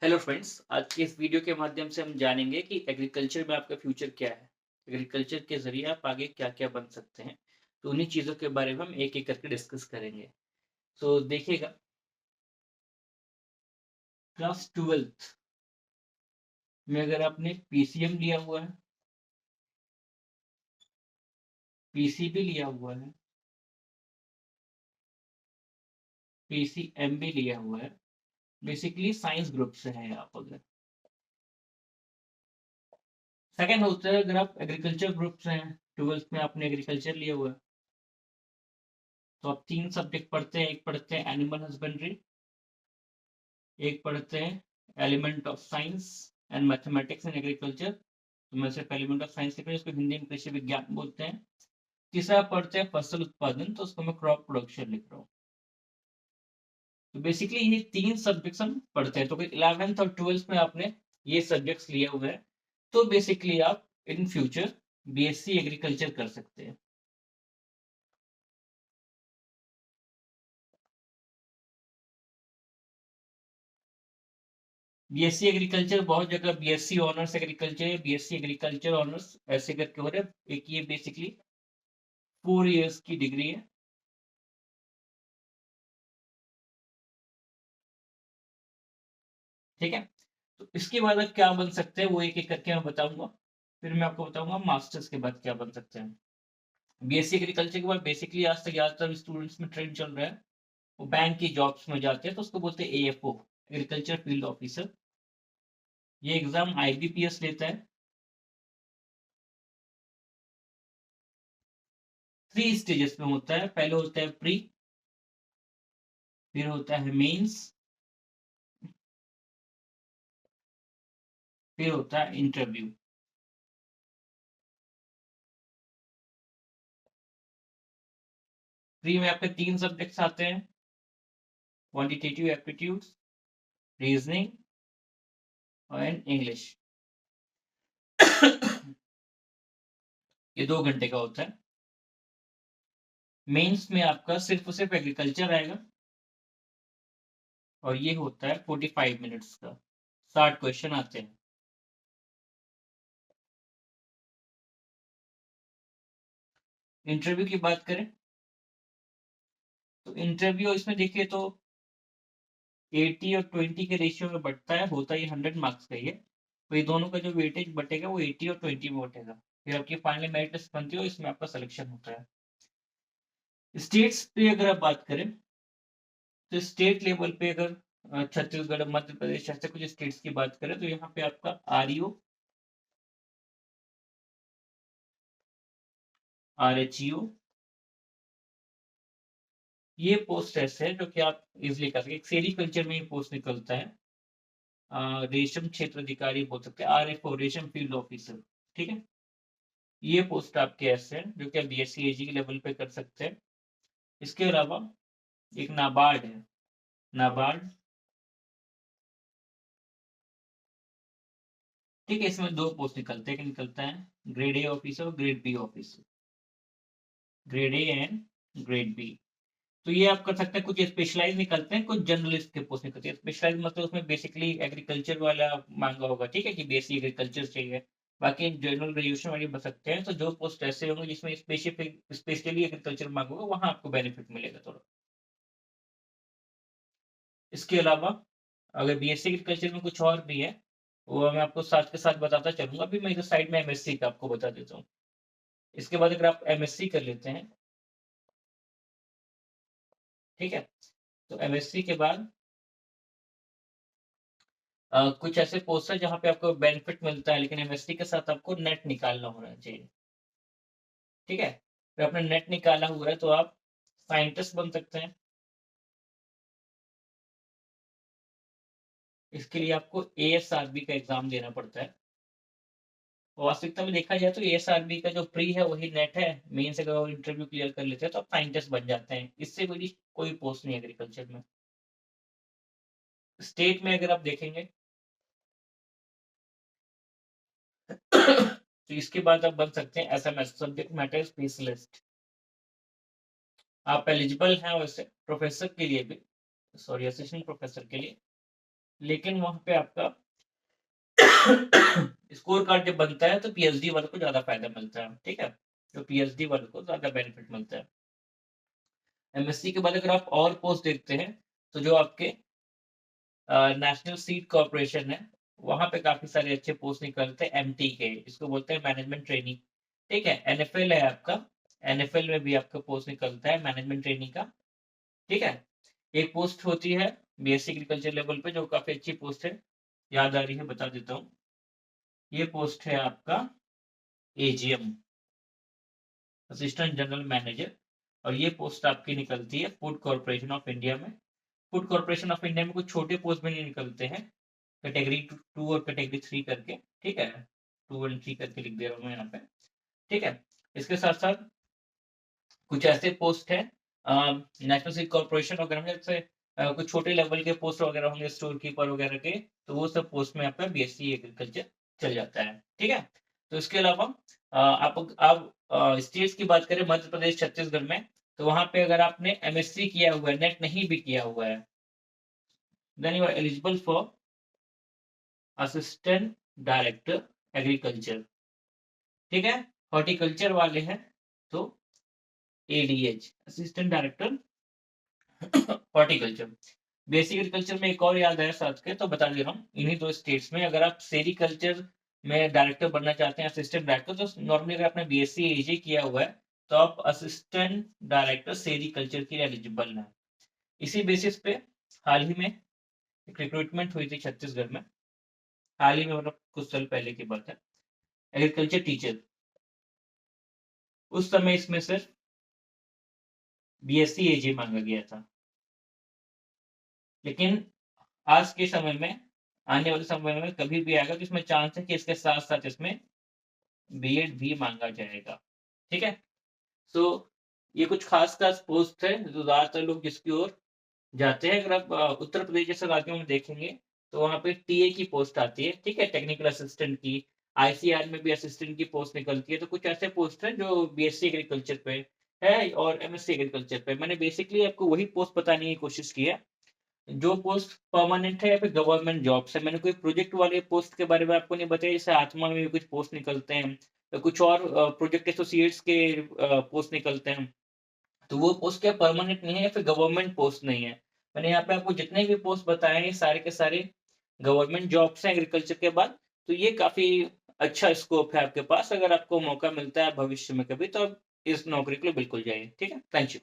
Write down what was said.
Hello friends, आज की इस वीडियो के माध्यम से हम जानेंगे कि एग्रीकल्चर में आपका फ्यूचर क्या है। एग्रीकल्चर के ज़रिए आप आगे क्या-क्या बन सकते हैं। तो उन्हीं चीज़ों के बारे में हम एक-एक करके डिस्कस करेंगे। तो देखिएगा, क्लास 12th में अगर आपने पीसीएम लिया हुआ है, पीसीबी लिया हुआ है, पीसीएम भी लिया हुआ है, बेसिकली साइंस ग्रुप से हैं आप अगर। सेकंड होता है अगर आप एग्रीकल्चर ग्रुप से हैं, 12th में आपने एग्रीकल्चर लिया हुआ है, तो आप 3 सब्जेक्ट पढ़ते हैं। एक पढ़ते हैं एनिमल हस्बेंड्री, एक पढ़ते हैं element of science and mathematics in agriculture. तो मैं सिर्फ एलिमेंट ऑफ साइंस लिख रहा हूँ, इसको हिंदी में कृषि विज्ञान बोलते हैं। तीसरा पढ़ते हैं फसल उत्पादन, तो उसको मैं क्रॉप प्रोडक्शन लिख रहा हूँ। तो बेसिकली ये 3 सब्जेक्ट्स हम पढ़ते हैं। तो अगर 11th और 12th में आपने ये सब्जेक्ट्स लिए हुए हैं, तो बेसिकली आप इन फ्यूचर बीएससी एग्रीकल्चर कर सकते हैं। बीएससी एग्रीकल्चर बहुत जगह बीएससी ऑनर्स एग्रीकल्चर या बीएससी एग्रीकल्चर ऑनर्स ऐसे करके हो रहा है। एक ये बेसिकली 4 इयर्स की डिग्री है। ठीक है? तो इसके बाद आप क्या बन सकते हैं वो एक-एक करके मैं बताऊँगा। फिर मैं आपको बताऊँगा मास्टर्स के बाद क्या बन सकते हैं। बीएससी एग्रीकल्चर के बाद बेसिकली आज तक ज़्यादातर स्टूडेंट्स में ट्रेंड चल रहा है, वो बैंक की जॉब्स में जाते हैं, तो उसको बोलते हैं एएफओ, एग्रीकल्चर फील्ड ऑफिसर। ये एग्ज़ाम आईबीपीएस लेता है। 3 स्टेजेस में होता है। पहले होता है प्री, फिर होता है मेंस, फिर होता है इंटरव्यू। प्री में आपके 3 सब्जेक्ट्स आते हैं, quantitative aptitudes, reasoning and English. ये 2 घंटे का होता है। मेंस में आपका सिर्फ और सिर्फ एग्रीकल्चर आएगा और ये होता है 45 मिनट्स का। 60 क्वेश्चन आते हैं। इंटरव्यू की बात करें तो इंटरव्यू इसमें देखिए तो 80 और 20 के रेशियो में बढ़ता है, होता ये 100 मार्क्स का ही है। तो ये दोनों का जो वेटेज बटेगा वो 80 और 20 में बटेगा। फिर आपकी फाइनल मेरिट लिस्ट बनती है और इसमें आपका सिलेक्शन होता है। स्टेट्स पे अगर आप बात करें तो स्टेट लेवल पे अगर छत्तीसगढ़, मध्य प्रदेश ऐसे कुछ स्टेट्स की बात करें तो यहाँ पे आपका आरईओ, आरएचईओ, ये पोस्ट ऐसे है जो कि आप इजीली कर सकते हैं। सेरीकल्चर में ये पोस्ट निकलता है। रेशम क्षेत्र अधिकारी बोल सकते हैं, आरएफओ रेशम फील्ड ऑफिसर। ठीक है? ये पोस्ट आपके ऐसे हैं जो कि आप बीएससी एजी के लेवल पे कर सकते हैं। इसके अलावा एक नाबार्ड है। नाबार्ड, ठीक है, इसमें 2 पोस्ट निकलते हैं। एक निकलता है ग्रेड ए ऑफिसर और grade B officer. Grade A and grade B. तो ये आप कर सकते हैं। कुछ स्पेशलाइज निकलते हैं, कुछ जनरलिस्ट के पोस्ट निकलते हैं। स्पेशलाइज मतलब उसमें बेसिकली एग्रीकल्चर वाला मांगा होगा, ठीक है, कि बेसिक एग्रीकल्चर चाहिए। बाकी जनरल ग्रेजुएशन वाले बन सकते हैं। तो जो पोस्ट ऐसे होंगे जिसमें स्पेसिफिक स्पेशली एग्रीकल्चर मांगा होगा, वहां आपको बेनिफिट मिलेगा थोड़ा। इसके अलावा अगर बीएससी एग्रीकल्चर में कुछ और भी है, वो मैं आपको साथ के साथ बताता चलूंगा। अभी मैं इधर साइड में एमएससी का आपको बता देता हूँ। इसके बाद अगर आप एमएससी कर लेते हैं, ठीक है, तो एमएससी के बाद कुछ ऐसे पोस्ट है जहाँ पे आपको बेनिफिट मिलता है, लेकिन एमएससी के साथ आपको नेट निकालना होना चाहिए। ठीक है? अगर आपने नेट निकाला हुआ है तो आप साइंटिस्ट बन सकते हैं। इसके लिए आपको एएसआरबी का एग्जाम देना पड़ता है। वास्तविकता में देखा जाए तो एएसआरबी का जो प्री है वही नेट है। मेन से अगर इंटरव्यू क्लियर कर लेते हैं तो आप साइंटिस्ट बन जाते हैं। इससे बड़ी कोई पोस्ट नहीं एग्रीकल्चर में। स्टेट में अगर आप देखेंगे तो इसके बाद आप बन सकते हैं एसएमएस, सब्जेक्ट मैटर स्पेशलिस्ट। आप एलिजिबल हैं वैसे प्रोफेसर के लिए भी, सॉरी, असिस्टेंट प्रोफेसर के लिए। लेकिन वहां पे आपका स्कोर कार्ड जब बनता है तो पीएचडी वाले को ज्यादा फायदा मिलता है, ठीक है, तो पीएचडी वाले को ज्यादा बेनिफिट मिलता है। एमएससी के बाद अगर आप और पोस्ट देखते हैं तो जो आपके नेशनल सीड कॉर्पोरेशन है, वहां पे काफी सारे अच्छे पोस्ट निकलते हैं एमटी के, इसको बोलते हैं मैनेजमेंट ट्रेनिंग, ठीक है। एनएफएल है आपका, एनएफएल में भी आपका पोस्ट निकलता है मैनेजमेंट ट्रेनिंग का, ठीक है। एक पोस्ट होती है बीएससी एग्रीकल्चर लेवल पे जो काफी अच्छी पोस्ट है, याद आ रही है बता देता हूँ। ये पोस्ट है आपका एजीएम, असिस्टेंट जनरल मैनेजर, और ये पोस्ट आपकी निकलती है फूड कॉर्पोरेशन ऑफ इंडिया में। फूड कॉर्पोरेशन ऑफ इंडिया में कुछ छोटे पोस्ट भी नहीं निकलते हैं, कैटेगरी 2 और कैटेगरी 3 करके, ठीक है, 2 और 3 करके लिख दे रहा हूँ मैं यहाँ पे, ठीक है। इसके साथ साथ कुछ ऐसे पोस्ट है नेशनल सीड कॉर्पोरेशन वगैरह में, जैसे कुछ छोटे लेवल के पोस्ट वगैरह होंगे स्टोर कीपर वगैरह के, तो वो सब पोस्ट में आपका बीएससी एग्रीकल्चर चल जाता है, ठीक है। तो इसके अलावा आप स्टेट्स की बात करें, मध्य प्रदेश छत्तीसगढ़ में, तो वहां पे अगर आपने एमएससी किया हुआ है, नेट नहीं भी किया हुआ है, then you are eligible for assistant director agriculture, ठीक है। हॉर्टिकल्चर वाले हैं तो ADH, assistant director horticulture. Basic agriculture में एक और याद है साथ के, तो बता दे रहा हूँ, इन्हीं दो स्टेट्स में अगर आप सेरिकल्चर में डायरेक्टर बनना चाहते हैं, असिस्टेंट डायरेक्टर, तो नॉर्मली अगर आपने बीएससी एजी किया हुआ है तो आप असिस्टेंट डायरेक्टर सेरिकल्चर के लिए एलिजिबल है। इसी बेसिस पे हाल ही में एक रिक्रूटमेंट हुई थी छत्तीसगढ़ में, हाल ही में, मतलब कुछ साल पहले की बात है, एग्रीकल्चर टीचर। उस समय इसमें सिर्फ बीएससी एजी मांगा गया था, लेकिन आज के समय में, आने वाले समय में कभी भी आएगा तो इसमें चांस है कि इसके साथ साथ इसमें बीएड भी मांगा जाएगा, ठीक है। सो ये कुछ खास खास पोस्ट है जो ज्यादातर लोग जिसकी ओर जाते हैं। अगर आप उत्तर प्रदेश जैसे राज्यों में देखेंगे तो वहां पे टीए की पोस्ट आती है, ठीक है, टेक्निकल असिस्टेंट की। आईसीआर में भी असिस्टेंट की पोस्ट निकलती है। तो कुछ ऐसे पोस्ट हैं जो बीएससी एग्रीकल्चर पे है और एमएससी एग्रीकल्चर पे। मैंने बेसिकली आपको वही पोस्ट बताने की कोशिश की है जो पोस्ट परमानेंट है या फिर गवर्नमेंट जॉब से। मैंने कोई प्रोजेक्ट वाले पोस्ट के बारे में आपको नहीं बताया, जैसे आत्मा में भी कुछ पोस्ट निकलते हैं, तो कुछ और प्रोजेक्ट एसोसिएट्स के पोस्ट निकलते हैं, तो वो पोस्ट क्या परमानेंट नहीं है या फिर गवर्नमेंट पोस्ट नहीं है। मैंने यहाँ पे आपको जितने भी पोस्ट बताए हैं सारे के सारे गवर्नमेंट जॉब्स हैं एग्रीकल्चर के बाद। तो ये काफी अच्छा स्कोप है आपके पास, अगर आपको मौका मिलता है भविष्य में कभी, तो आप इस नौकरी के लिए बिल्कुल जाइए, ठीक है। Thank you.